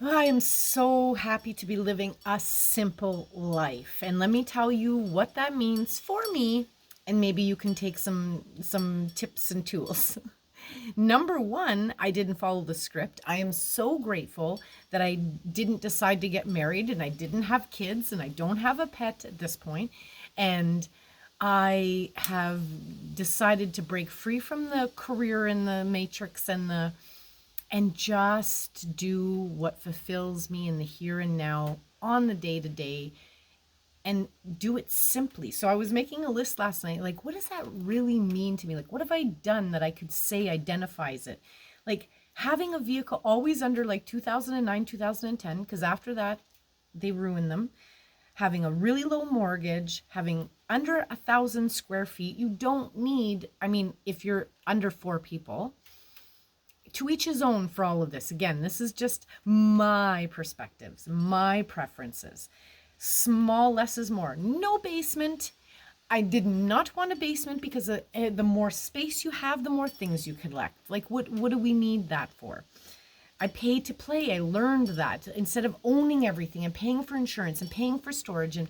I am so happy to be living a simple life. And let me tell you what that means for me, and maybe you can take some tips and tools. Number one, I didn't follow the script. I am so grateful that I didn't decide to get married and I didn't have kids and I don't have a pet at this point. And I have decided to break free from the career and the matrix and just do what fulfills me in the here and now on the day to day and do it simply. So I was making a list last night, like, what does that really mean to me? Like, what have I done that I could say identifies it? Like, having a vehicle always under like 2009, 2010, because after that, they ruin them. Having a really low mortgage, having under 1,000 square feet. You don't need, I mean, if you're under four people, to each his own for all of this. Again, this is just my perspectives, my preferences. Small, less is more. No basement. I did not want a basement because the more space you have, the more things you collect. Like, what do we need that for? I paid to play. I learned that instead of owning everything and paying for insurance and paying for storage. And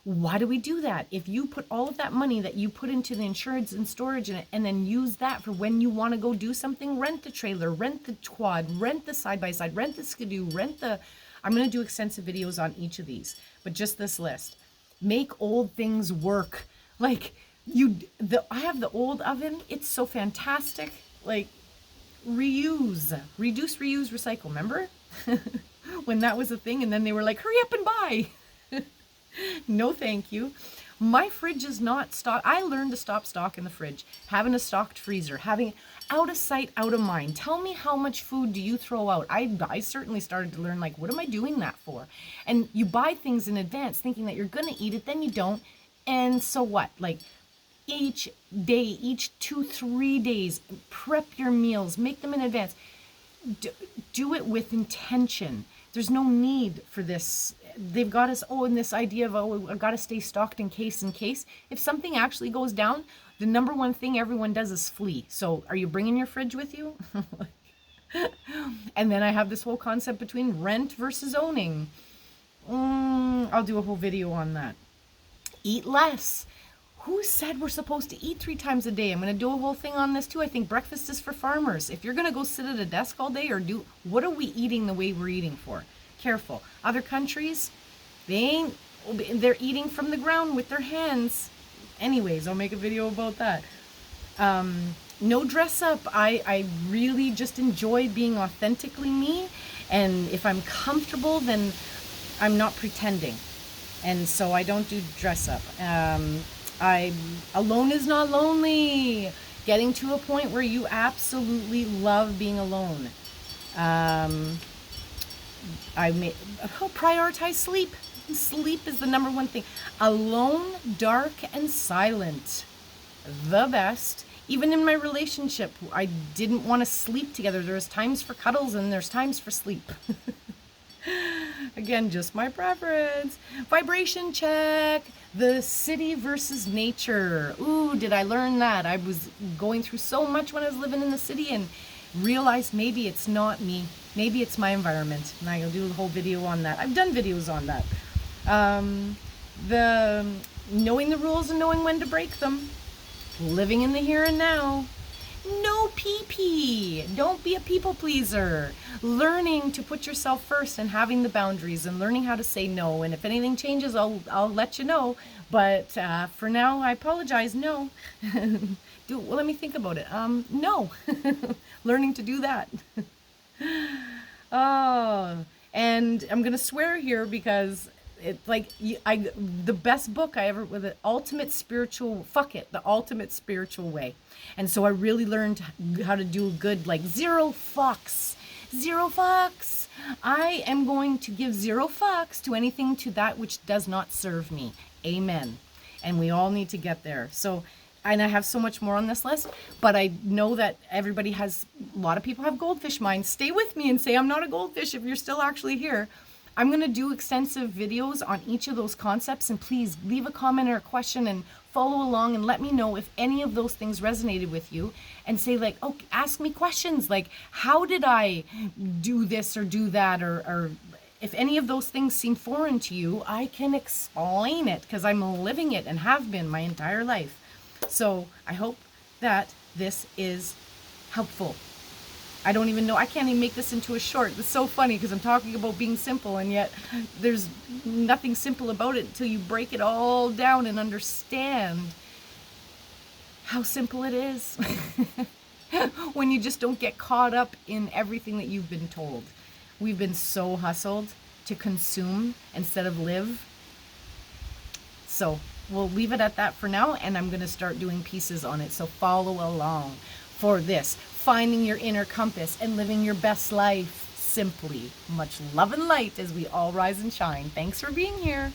why do we do that? If you put all of that money that you put into the insurance and storage and then use that for when you want to go do something, rent the trailer, rent the quad, rent the side by side, rent the skidoo, rent the. I'm going to do extensive videos on each of these, but just this list. Make old things work. Like I have the old oven. It's so fantastic. Like, reuse, reduce, reuse, recycle. Remember when that was a thing? And then they were like, hurry up and buy. No, thank you. My fridge is not stock. I learned to stop stock in the fridge. Having a stocked freezer, having out of sight, out of mind. Tell me, how much food do you throw out? I certainly started to learn, like, what am I doing that for? And you buy things in advance thinking that you're going to eat it, then you don't. And so what? Like, each day, each 2, 3 days, prep your meals, make them in advance. Do it with intention. There's no need for this. They've got us, in this idea of, I've got to stay stocked in case. If something actually goes down, the number one thing everyone does is flee. So are you bringing your fridge with you? And then I have this whole concept between rent versus owning. I'll do a whole video on that. Eat less. Who said we're supposed to eat 3 times a day? I'm going to do a whole thing on this too. I think breakfast is for farmers. If you're going to go sit at a desk all day what are we eating the way we're eating for? Careful. Other countries, they're eating from the ground with their hands. Anyways, I'll make a video about that. No dress up. I really just enjoy being authentically me. And if I'm comfortable, then I'm not pretending. And so I don't do dress up. Alone is not lonely. Getting to a point where you absolutely love being alone. Prioritize sleep. Sleep is the number one thing. Alone, dark, and silent. The best. Even in my relationship, I didn't want to sleep together. There's times for cuddles and there's times for sleep. Again, just my preference. Vibration check. The city versus nature. Ooh, did I learn that? I was going through so much when I was living in the city and realized maybe it's not me. Maybe it's my environment. And I'll do a whole video on that. I've done videos on that. The knowing the rules and knowing when to break them. Living in the here and now. No pee-pee. Don't be a people pleaser. Learning to put yourself first and having the boundaries and learning how to say no. And if anything changes, I'll let you know. But for now, I apologize. No. Let me think about it. No. Learning to do that. Oh, and I'm gonna swear here because it's like the best book I ever with the ultimate spiritual the ultimate spiritual way. And so I really learned how to do good, like zero fucks. I am going to give zero fucks to anything to that which does not serve me. Amen. And we all need to get there. So, and I have so much more on this list, but I know that a lot of people have goldfish minds. Stay with me and say I'm not a goldfish if you're still actually here. I'm going to do extensive videos on each of those concepts, and please leave a comment or a question and follow along and let me know if any of those things resonated with you, and say like, oh, ask me questions like, how did I do this or do that, or if any of those things seem foreign to you, I can explain it because I'm living it and have been my entire life. So I hope that this is helpful. I don't even know, I can't even make this into a short. It's so funny because I'm talking about being simple, and yet there's nothing simple about it until you break it all down and understand how simple it is. When you just don't get caught up in everything that you've been told. We've been so hustled to consume instead of live. So we'll leave it at that for now, and I'm going to start doing pieces on it. So follow along for this, finding your inner compass and living your best life simply. Much love and light as we all rise and shine. Thanks for being here.